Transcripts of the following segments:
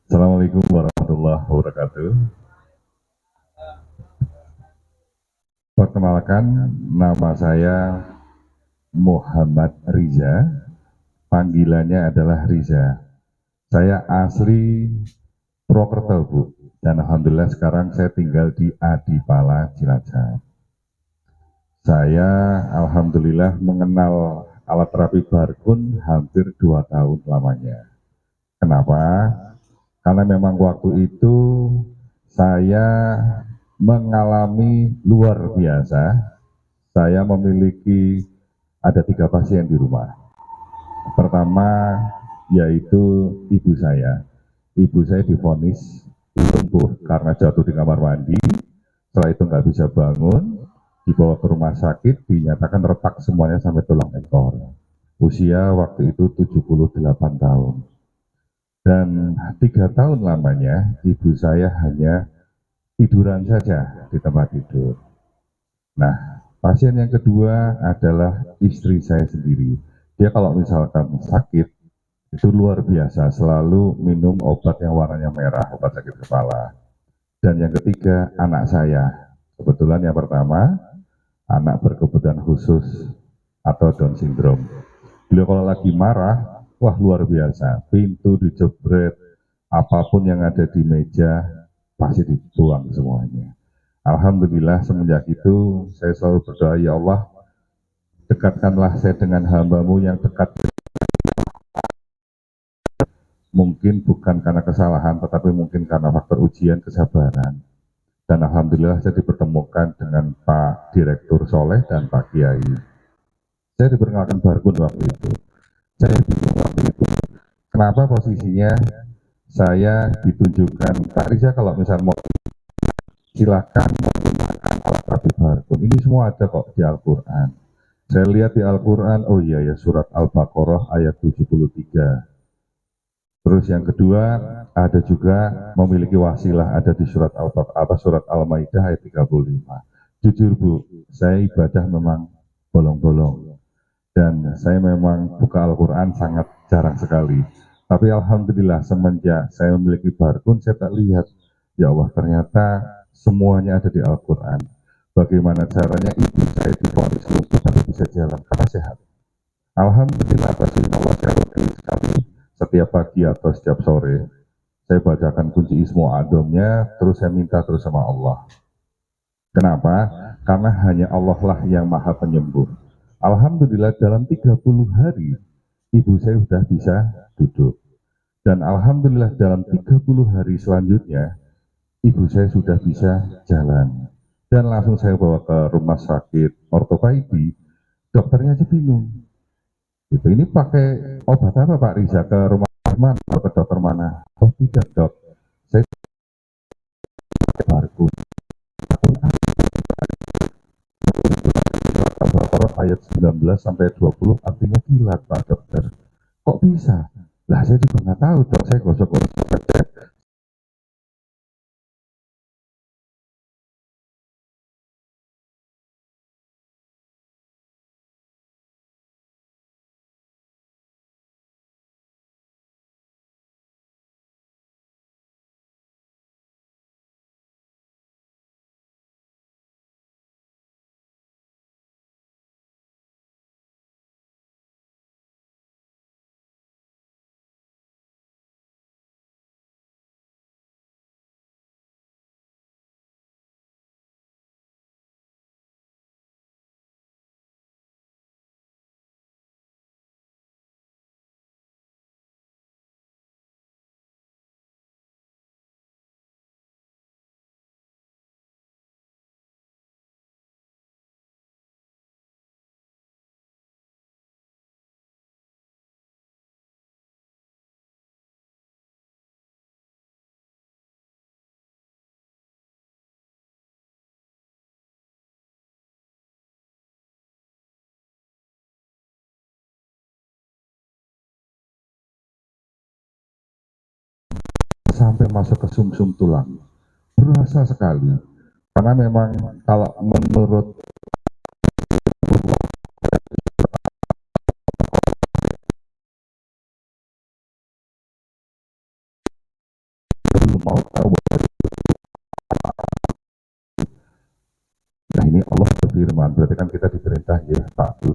Assalamualaikum warahmatullahi wabarakatuh. Perkenalkan, nama saya Muhammad Riza. Panggilannya adalah Riza. Saya asli Purwokerto, Bu. Dan alhamdulillah sekarang saya tinggal di Adipala, Cilacap. Saya alhamdulillah mengenal alat terapi Barkun hampir 2 tahun lamanya. Kenapa? Karena memang waktu itu saya mengalami luar biasa. Saya memiliki ada 3 pasien di rumah. Pertama yaitu ibu saya. Ibu saya divonis lumpuh karena jatuh di kamar mandi. Setelah itu nggak bisa bangun, dibawa ke rumah sakit, dinyatakan retak semuanya sampai tulang ekor. Usia waktu itu 78 tahun. Dan 3 tahun lamanya ibu saya hanya tiduran saja di tempat tidur. Nah, pasien yang kedua adalah istri saya sendiri. Dia kalau misalkan sakit, itu luar biasa, selalu minum obat yang warnanya merah, obat sakit kepala. Dan yang ketiga, anak saya. Kebetulan yang pertama, anak berkebutuhan khusus atau Down syndrome. Beliau kalau lagi marah, wah luar biasa. Pintu dijebret, apapun yang ada di meja, pasti dibuang semuanya. Alhamdulillah semenjak itu saya selalu berdoa, ya Allah, dekatkanlah saya dengan hamba-Mu yang dekat. Mungkin bukan karena kesalahan, tetapi mungkin karena faktor ujian kesabaran. Dan alhamdulillah saya dipertemukan dengan Pak Direktur Soleh dan Pak Kiai. Saya diperkenalkan Barkun waktu itu. Saya bingung waktu itu. Kenapa posisinya saya ditunjukkan, Pak Riza kalau misal mau silakan menggunakan alat terapi Barkun. Ini semua ada kok di Al-Quran. Saya lihat di Al-Quran, oh iya ya, surat Al-Baqarah ayat 73. Terus yang kedua, ada juga memiliki wasilah, ada di surat surat Al-Maidah ayat 35. Jujur Bu, saya ibadah memang bolong-bolong. Dan saya memang buka Al-Quran sangat jarang sekali. Tapi Alhamdulillah semenjak saya memiliki Barkun, saya tak lihat, ya Allah ternyata semuanya ada di Al-Quran. Bagaimana caranya ibu saya divonis lumpuh tapi bisa jalan karena sehat. Alhamdulillah atas izin Allah saya rutin sekali setiap pagi atau setiap sore. Saya bacakan kunci Ismu Adomnya, terus saya minta terus sama Allah. Kenapa? Karena hanya Allah lah yang maha penyembuh. Alhamdulillah dalam 30 hari ibu saya sudah bisa duduk. Dan Alhamdulillah dalam 30 hari selanjutnya ibu saya sudah bisa jalan. Dan langsung saya bawa ke rumah sakit ortopedi, dokternya aja bingung. Gitu. Ini pakai obat apa Pak Riza, ke rumah mana, ke dokter mana? Oh tidak dok, saya pakai Barkun. Al-Baqarah ayat 19 sampai 20 artinya kilat Pak dokter. Kok bisa? Lah saya juga nggak tahu dok, saya gosok-gosok aja. Sampai masuk ke sumsum tulang. Berasa sekali. Karena memang kalau menurut belum mau tahu. Nah ini Allah berfirman, berarti kan kita diperintah ya Pak Bu.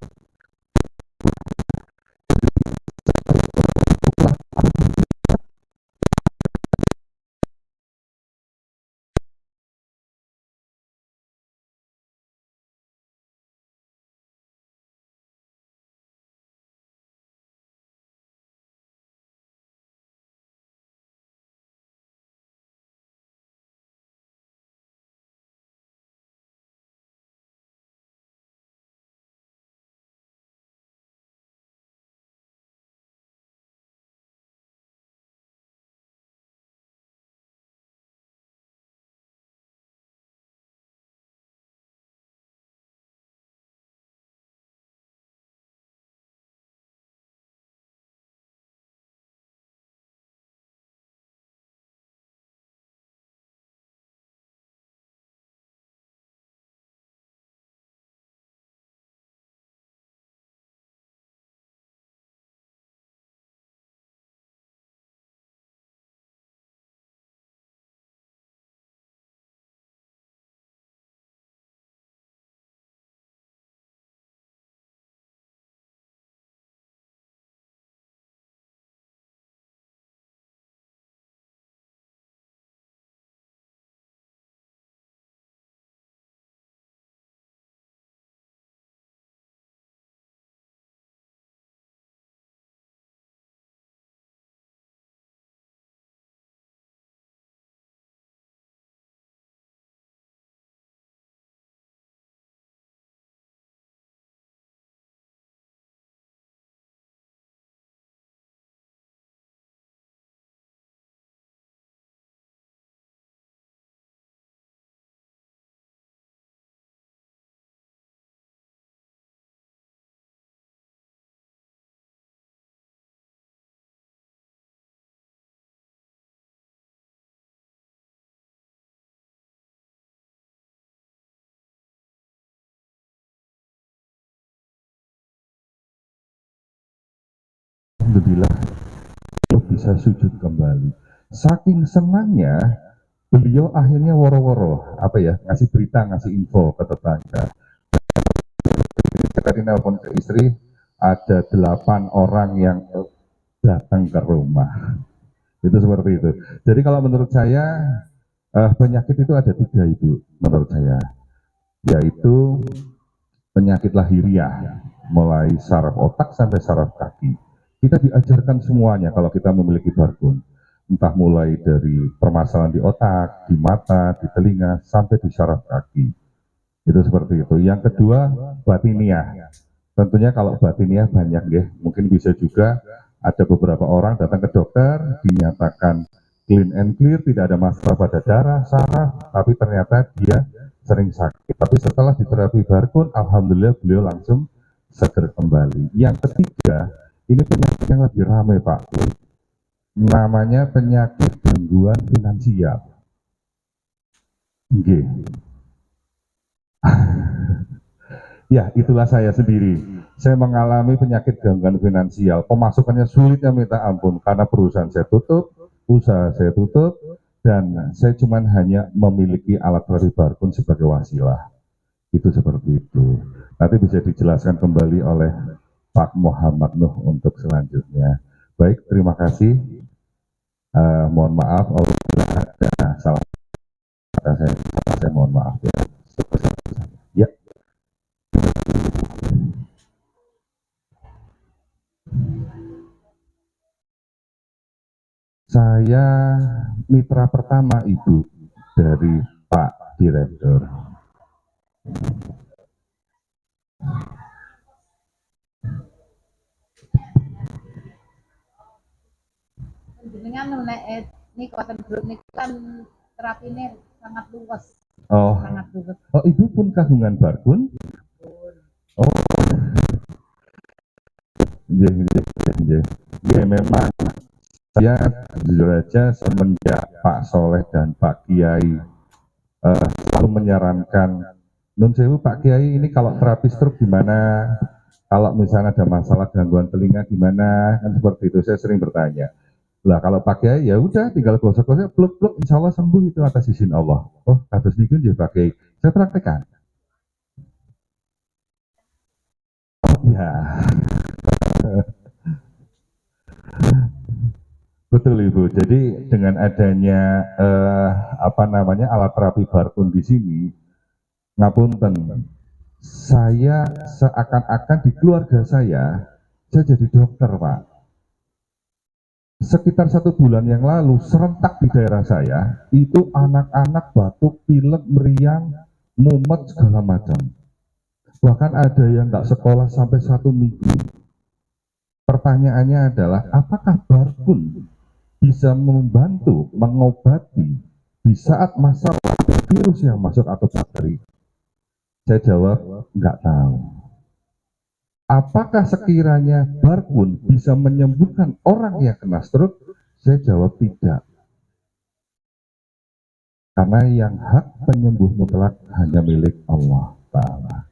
Alhamdulillah bisa sujud kembali. Saking senangnya beliau akhirnya woro-woro apa ya ngasih berita, ngasih info ke tetangga. Tadi nelpon ke istri, ada 8 orang yang datang ke rumah. Itu seperti itu. Jadi kalau menurut saya penyakit itu ada 3 Ibu menurut saya, yaitu penyakit lahiriah, mulai saraf otak sampai saraf kaki. Kita diajarkan semuanya kalau kita memiliki bargun, entah mulai dari permasalahan di otak, di mata, di telinga, sampai di saraf kaki. Itu seperti itu. Yang kedua, batiniah. Tentunya kalau batiniah banyak ya, mungkin bisa juga ada beberapa orang datang ke dokter, dinyatakan clean and clear, tidak ada masalah pada darah, saraf, tapi ternyata dia sering sakit. Tapi setelah diterapi bargun, alhamdulillah beliau langsung seger kembali. Yang ketiga, ini penyakit yang lebih ramai Pak. Namanya penyakit gangguan finansial. Oke. Ya, itulah saya sendiri. Saya mengalami penyakit gangguan finansial. Pemasukannya sulitnya minta ampun karena perusahaan saya tutup, usaha saya tutup, dan saya cuma hanya memiliki alat terapi bargun sebagai wasilah. Itu seperti itu. Nanti bisa dijelaskan kembali oleh Pak Muhammad Nuh untuk selanjutnya. Baik, terima kasih. Mohon maaf apabila ada salah kata saya mohon maaf ya. Ya. Saya mitra pertama Ibu dari Pak Direktur. Dengan ini kuatan grup ini kan terapi ini sangat luas. Oh, sangat luas. Oh Ibu pun kagungan bargun? Oh, ya memang saya jujur aja semenjak Pak Soleh dan Pak Kiai selalu menyarankan, Nun Sewu Pak Kiai ini kalau terapi stroke gimana? Kalau misalnya ada masalah gangguan telinga gimana? Kan seperti itu saya sering bertanya. Lah kalau pakai ya udah tinggal gosok-gosok pluk-pluk insya Allah sembuh itu atas izin Allah. Oh, kados niku nggih pakai. Saya praktekkan. Oh ya, betul Ibu. Jadi dengan adanya apa namanya alat terapi barkun di sini, ngapunten, saya seakan-akan di keluarga saya jadi dokter Pak. Sekitar 1 bulan yang lalu, serentak di daerah saya, itu anak-anak batuk, pilek, meriang, mumet, segala macam. Bahkan ada yang nggak sekolah sampai 1 minggu. Pertanyaannya adalah, apakah barkun bisa membantu, mengobati di saat masalah virus yang masuk atau bakteri? Saya jawab, nggak tahu. Apakah sekiranya barkun bisa menyembuhkan orang yang kena stroke? Saya jawab tidak. Karena yang hak penyembuh mutlak hanya milik Allah Ta'ala.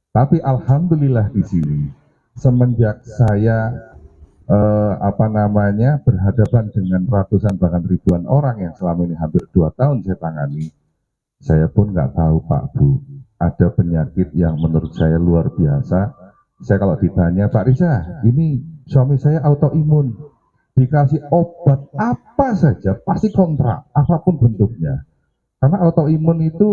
Tapi alhamdulillah di sini, semenjak saya berhadapan dengan ratusan bahkan ribuan orang yang selama ini hampir 2 tahun saya tangani, saya pun nggak tahu Pak Bu, ada penyakit yang menurut saya luar biasa. Saya kalau ditanya, Pak Riza, ini suami saya autoimun, dikasih obat apa saja pasti kontra, apapun bentuknya. Karena autoimun itu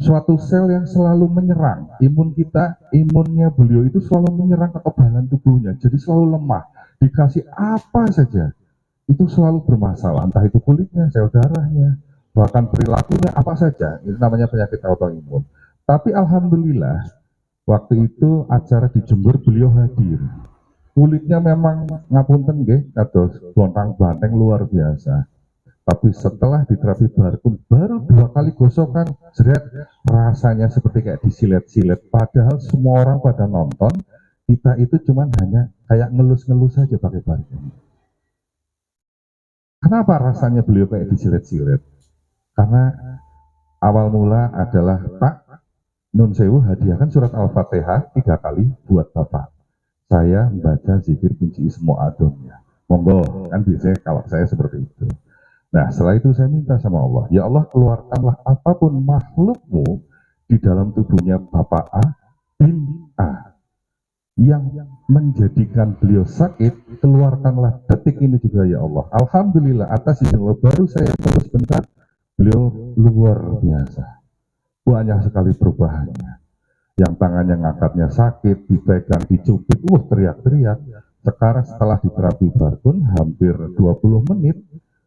suatu sel yang selalu menyerang. Imunnya beliau itu selalu menyerang kekebalan tubuhnya, jadi selalu lemah. Dikasih apa saja, itu selalu bermasalah. Entah itu kulitnya, sel darahnya, bahkan perilakunya apa saja. Itu namanya penyakit autoimun. Tapi alhamdulillah, waktu itu acara di Jember beliau hadir. Kulitnya memang ngapunten nggih, kados blontang banteng luar biasa. Tapi setelah diterapi barkun, baru 2 kali gosokan, jeret, rasanya seperti kayak disilet-silet. Padahal semua orang pada nonton, kita itu cuman hanya kayak ngelus-ngelus saja pakai barkun. Kenapa rasanya beliau kayak disilet-silet? Karena awal mula adalah, Pak, Nun Sewu hadiahkan surat Al-Fatihah 3 kali buat Bapak. Saya membaca zikir kunci Ismu Adonnya. Monggo, kan biasanya kalau saya seperti itu. Nah, setelah itu saya minta sama Allah, ya Allah keluarkanlah apapun makhlukmu di dalam tubuhnya Bapak A bin A yang menjadikan beliau sakit, keluarkanlah detik ini juga ya Allah. Alhamdulillah atas izin Allah, baru saya terus bentar, beliau luar biasa. Banyak sekali perubahannya. Yang tangannya ngangkatnya sakit, dipegang, dicubit, teriak-teriak. Sekarang setelah diterapi barkun hampir 20 menit,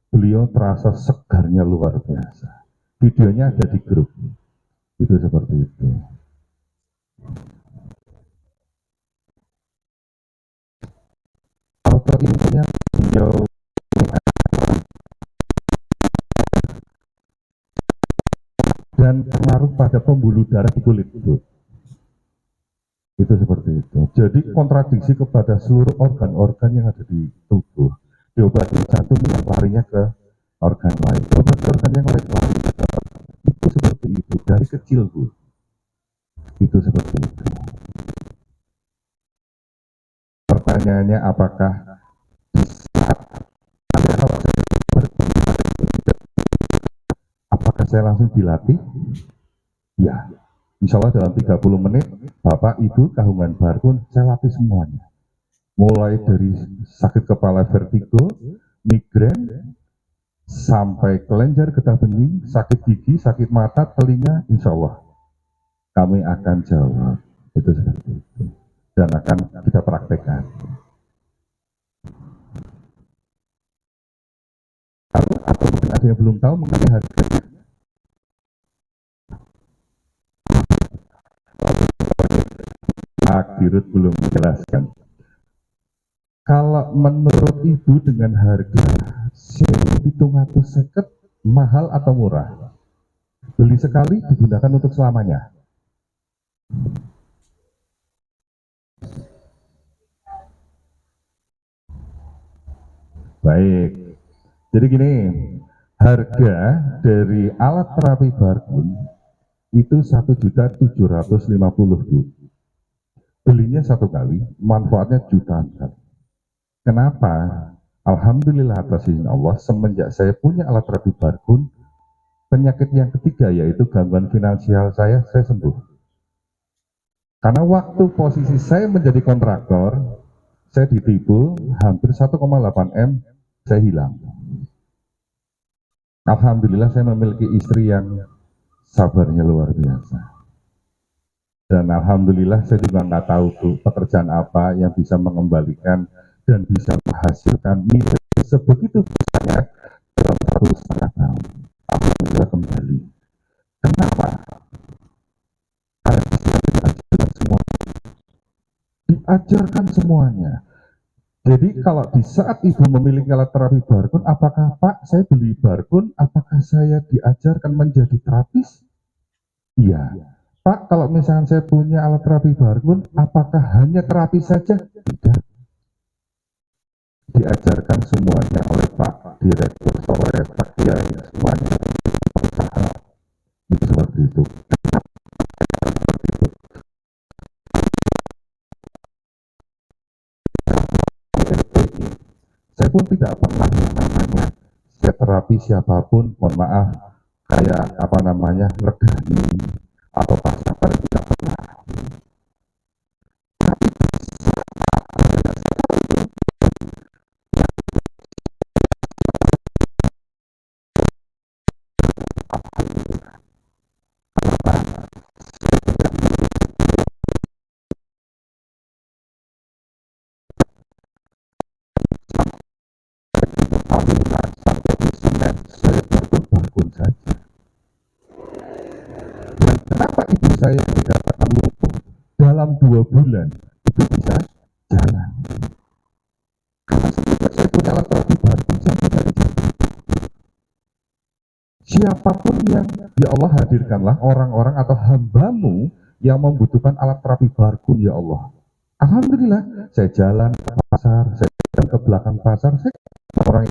beliau terasa segarnya luar biasa. Videonya ada di grup. Itu seperti itu. Autoimunnya beliau dan pengaruh pada pembuluh darah di kulit itu. Itu seperti itu. Jadi kontradiksi kepada seluruh organ-organ yang ada di tubuh. Diobati satu larinya ke organ lain. Obat organ yang lain lari ke itu seperti itu. Dari kecil Bu. Itu seperti itu. Pertanyaannya apakah di saat apakah saya langsung dilatih? Ya. Insya Allah dalam 30 menit, Bapak, Ibu, kahungan barkun, saya latih semuanya. Mulai dari sakit kepala vertigo, migrain, sampai kelenjar getah bening, sakit gigi, sakit mata, telinga, insya Allah kami akan jawab. Itu seperti itu. Dan akan kita praktekkan. Atau mungkin ada yang belum tahu mengenai harganya. Pak Dirut belum menjelaskan. Kalau menurut Ibu dengan harga 1.750 mahal atau murah? Beli sekali digunakan untuk selamanya. Baik. Jadi gini, harga dari alat terapi barkun itu 1.750.000 Bu. Belinya 1 kali, manfaatnya jutaan kali. Kenapa? Alhamdulillah atas izin Allah, semenjak saya punya alat terapi barkun, penyakit yang ketiga yaitu gangguan finansial saya sembuh. Karena waktu posisi saya menjadi kontraktor, saya ditipu hampir 1,8 M, saya hilang. Alhamdulillah saya memiliki istri yang sabarnya luar biasa. Dan alhamdulillah saya juga nggak tahu tuh pekerjaan apa yang bisa mengembalikan dan bisa menghasilkan nilai sebegitu banyak dalam 1,5 tahun. Alhamdulillah kembali. Kenapa? Karena diajarkan semua. Diajarkan semuanya. Jadi kalau di saat ibu memiliki alat terapi barkun, apakah Pak saya beli barkun, apakah saya diajarkan menjadi terapis? Iya. Pak, kalau misalnya saya punya alat terapi barkun, apakah hanya terapi saja? Tidak. Diajarkan semuanya oleh Pak Direktur, oleh Pak Kiai, semuanya. Itu seperti itu. Saya pun tidak pernah namanya saya terapi siapapun, mohon maaf, kayak apa namanya, regani atau pasangan tidak pernah. Saya berkun saja. Dan kenapa ibu saya dikatakan lumpuh? Dalam 2 bulan itu bisa jalan. Karena semenjak saya punya alat terapi barkun, saya tidak dijatuh. Siapapun yang ya Allah hadirkanlah orang-orang atau hambamu yang membutuhkan alat terapi barkun ya Allah. Alhamdulillah, saya jalan ke pasar, saya jalan ke belakang pasar, saya orang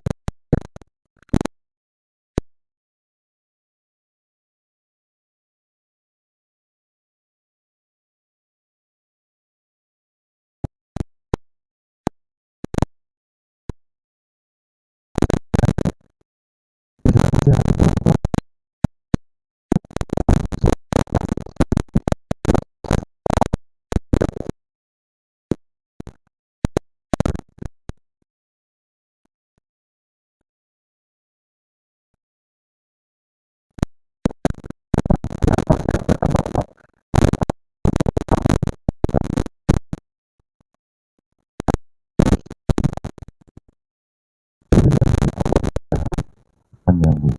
menyambut.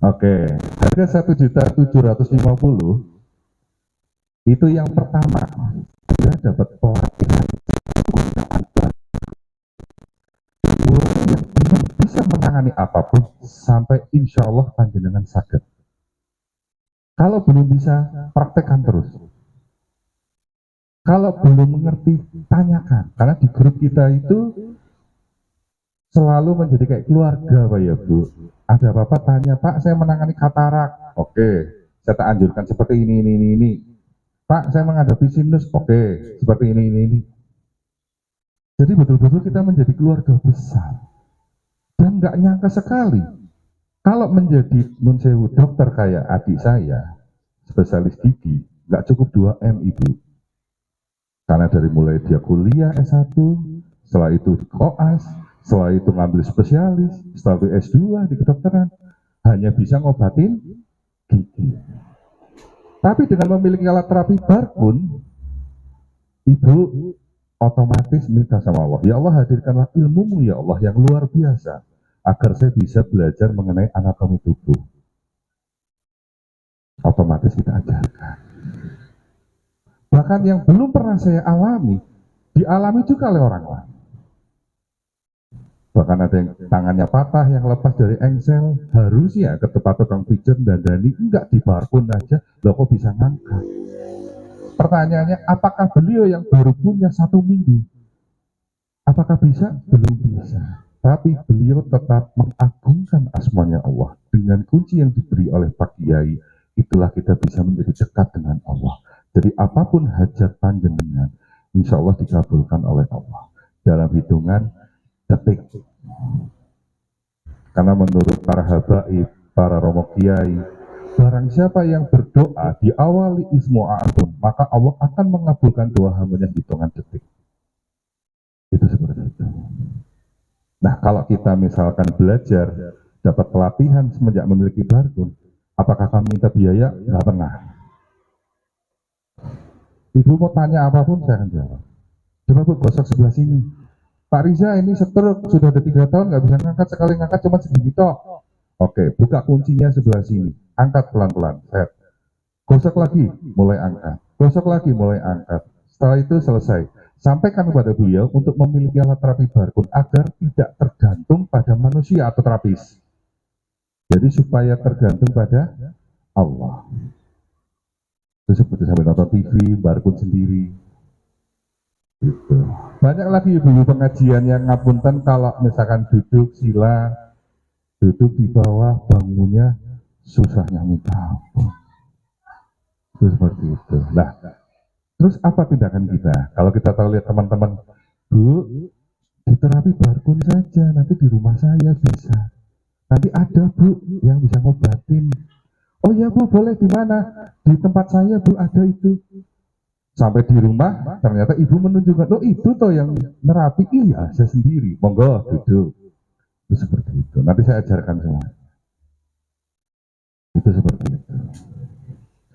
Oke, harga 1.750.000 itu yang pertama. Sudah dapat pelatihan yang belum bisa menangani apapun sampai insya Allah panjenengan sakit. Kalau belum bisa, praktekkan terus. Kalau belum mengerti, tanyakan. Karena di grup kita itu selalu menjadi kayak keluarga Pak ya Bu. Ada apa-apa tanya, Pak saya menangani katarak. Oke, saya tak anjurkan seperti ini. Pak saya menghadapi sinus. Oke, seperti ini. Jadi betul-betul kita menjadi keluarga besar. Dan nggak nyangka sekali kalau menjadi nun sewu dokter kayak adik saya, spesialis gigi, nggak cukup 2 M Ibu. Karena dari mulai dia kuliah S1, setelah itu koas, setelah itu ngambil spesialis, setelah itu S2 di kedokteran, hanya bisa ngobatin gigi. Tapi dengan memiliki alat terapi barkun, Ibu otomatis minta sama Allah, ya Allah hadirkanlah ilmumu ya Allah yang luar biasa, agar saya bisa belajar mengenai anatomi tubuh. Otomatis kita ajarkan. Bahkan yang belum pernah saya alami, dialami juga oleh orang lain. Bahkan ada yang tangannya patah, yang lepas dari engsel, harusnya ke tempat tukang pijat dan dani, enggak di barkun aja, loh kok bisa ngangkat. Pertanyaannya, apakah beliau yang baru punya 1 minggu? Apakah bisa? Belum bisa. Tapi beliau tetap mengagungkan asmanya Allah. dengan kunci yang diberi oleh Pak Kiai, itulah kita bisa menjadi dekat dengan Allah. Jadi apapun hajat panjenengan, insya Allah dikabulkan oleh Allah dalam hitungan detik. Karena menurut para habaib, para romo kiai, barang siapa yang berdoa diawali ismu a'adun, maka Allah akan mengabulkan doa hambanya hitungan detik. Itu seperti itu. Nah, kalau kita misalkan belajar, dapat pelatihan semenjak memiliki barkun, apakah kami minta biaya? Nggak pernah. Ibu mau tanya apapun, saya akan jawab. Coba Bu, gosok sebelah sini. Pak Riza ini stroke, sudah ada 3 tahun, nggak bisa ngangkat, sekali ngangkat cuma segini toh. Oke, buka kuncinya sebelah sini. Angkat pelan-pelan, set. Gosok lagi, mulai angkat. Gosok lagi, mulai angkat. Setelah itu selesai. Sampaikan kepada beliau untuk memiliki alat terapi barkun agar tidak tergantung pada manusia atau terapis. Jadi supaya tergantung pada Allah. Itu seperti sampai nonton TV, barkun sendiri. Gitu. Banyak lagi ibu-ibu pengajian yang ngapunten kalau misalkan duduk sila, duduk di bawah bangunnya susahnya minta ampun. Itu seperti itu. Nah, terus apa tindakan kita? Kalau kita tahu lihat teman-teman, Bu, di terapi barkun saja, nanti di rumah saya bisa. Nanti ada Bu yang bisa ngobatin. Oh ya Bu, boleh di mana? Di tempat saya Bu ada itu. Sampai di rumah, ternyata ibu menunjukkan, oh itu toh yang nerapi. Iya, saya sendiri. Monggo, duduk. Itu seperti itu. Nanti saya ajarkan semua. Itu seperti itu.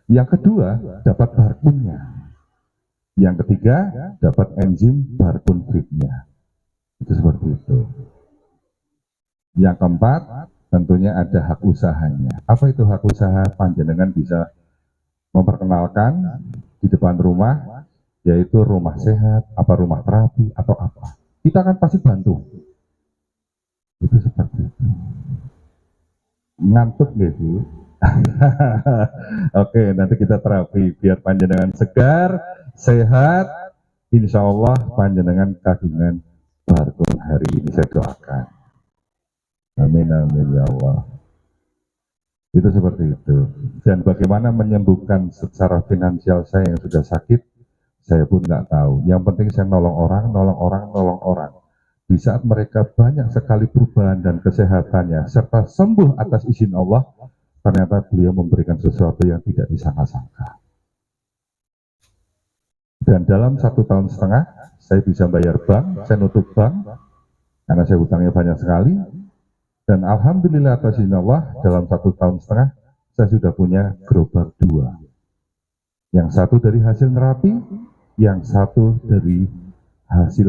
Yang kedua, dapat barkunnya. Yang ketiga, dapat enzim barkun fitnya. Itu seperti itu. Yang keempat, tentunya ada hak usahanya. Apa itu hak usaha? Panjenengan bisa memperkenalkan di depan rumah, yaitu rumah sehat, apa rumah terapi, atau apa. Kita akan pasti bantu. Itu seperti itu. Ngantuk nggak Bu? Oke, nanti kita terapi biar panjenengan segar, sehat. Insya Allah panjenengan kagungan barkun hari ini, saya doakan. Amin amin ya Allah. Itu seperti itu. Dan bagaimana menyembuhkan secara finansial saya yang sudah sakit, saya pun nggak tahu. Yang penting saya nolong orang, nolong orang, nolong orang. Di saat mereka banyak sekali perubahan dan kesehatannya, serta sembuh atas izin Allah, ternyata beliau memberikan sesuatu yang tidak disangka-sangka. Dan dalam 1,5 tahun, saya bisa bayar bank, saya nutup bank, karena saya hutangnya banyak sekali. Dan alhamdulillah atas izin Allah, dalam 1,5 tahun, saya sudah punya gerobak 2. Yang satu dari hasil nerapi, yang satu dari hasil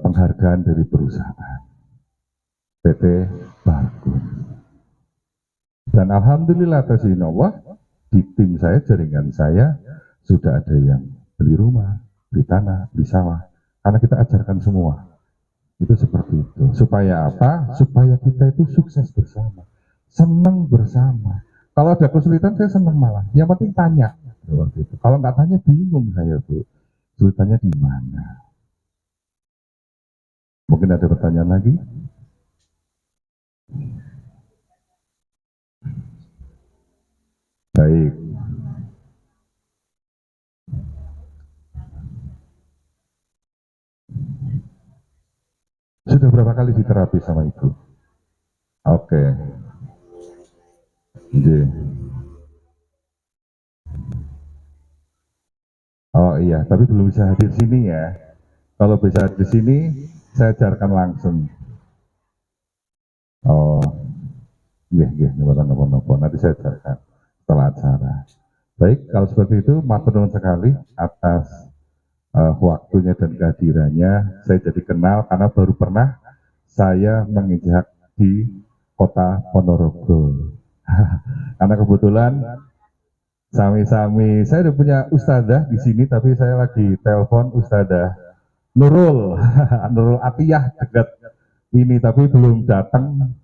penghargaan dari perusahaan PT Barkun. Dan alhamdulillah atas izin Allah, di tim saya, jaringan saya, sudah ada yang beli rumah, beli tanah, beli sawah. Karena kita ajarkan semua. Itu seperti itu. Supaya apa? Supaya kita itu sukses bersama, senang bersama. Kalau ada kesulitan saya senang malah. Yang penting tanya. Kalau nggak tanya bingung saya Bu. Kesulitannya di mana? Mungkin ada pertanyaan lagi? Baik. Sudah berapa kali diterapi sama Ibu? Oke. Okay. Oh iya, tapi belum bisa hadir sini ya. Kalau bisa hadir sini, saya ajarkan langsung. Oh, iya, nopo. Nanti saya ajarkan setelah acara. Baik, kalau seperti itu, matur nuwun sekali atas waktunya dan kehadirannya. Saya jadi kenal karena baru pernah saya menginjak di kota Ponorogo. Karena kebetulan sami-sami, saya udah punya ustadzah di sini, tapi saya lagi telepon ustadzah Nurul, Nurul Atiyah dekat ini, tapi belum datang.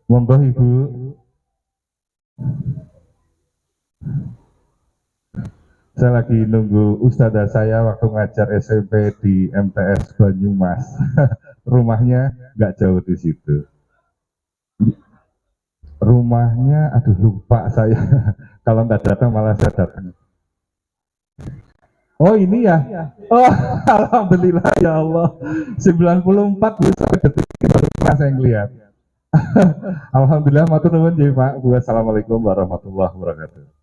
Monggo Ibu. Saya lagi nunggu ustadzah saya waktu ngajar SMP di MTS Banyumas. Rumahnya nggak jauh di situ. Rumahnya, aduh lupa saya. Kalau nggak datang malah saya datang. Oh ini ya? Oh alhamdulillah ya Allah. 94 Bu sampai detik ini baru pernah saya ngeliat. Alhamdulillah matur nuwun nggih Pak. Wassalamualaikum warahmatullahi wabarakatuh.